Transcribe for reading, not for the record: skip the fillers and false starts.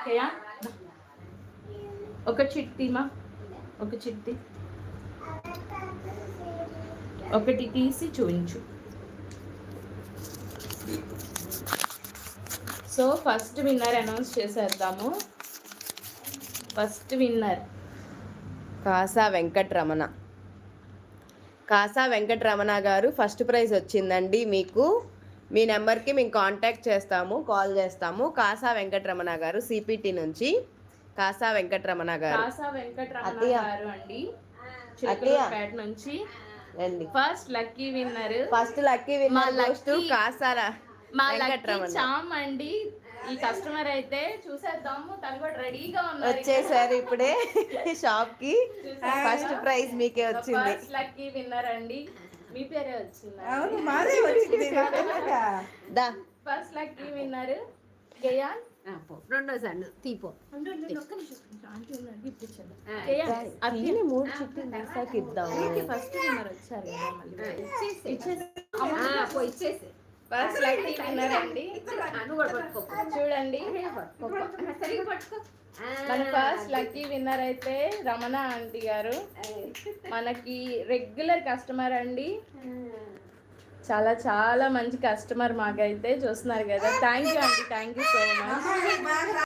ఓకేయా? ఒక చిట్టిమా, ఒక చిట్టి ఒకటి తీసి చూపించు. సో ఫస్ట్ విన్నర్ అనౌన్స్ చేసేద్దాము. First winner Kasa Venkataramana. Kasa Venkataramana garu first praise వచ్చిందండి మీకు. మీ నెంబర్కి మేము కాంటాక్ట్ చేస్తాము, కాల్ చేస్తాము. కాసా వెంకటరమణ గారు సిపిటి నుంచి. కాసా వెంకటరమణ గారు అండి, చిలకలూరుపేట నుంచి రండి. First lucky winner. First lucky winner Kasala మా లక్కీ చామ్ అండి. ఈ కస్టమర్ అయితే చూసేద్దాము, తను కూడా రెడీగా ఉన్నారు. వచ్చేసారు ఇప్పుడే షాప్ కి. ఫస్ట్ ప్రైజ్ మీకే వచ్చింది. ఫస్ట్ లక్కీ విన్నర్ అండి. మీ పేరే వచ్చింది. First lucky winner Gayan. రెండోసారి తీపో. మూడు చుట్టూ ఇద్దాము. ఫస్ట్ విన్నర్ వచ్చారు కదా, మళ్ళీ ఇచ్చేసి ఫస్ట్ లక్కీ విన్నర్ అండి. చూడండి, మన ఫస్ట్ లక్కీ విన్నర్ అయితే రమణ ఆంటీ గారు, మనకి రెగ్యులర్ కస్టమర్ అండి. చాలా చాలా మంచి కస్టమర్ మాకైతే. చూస్తున్నారు కదా. థ్యాంక్ యూ అండి, థ్యాంక్ యూ సో మచ్.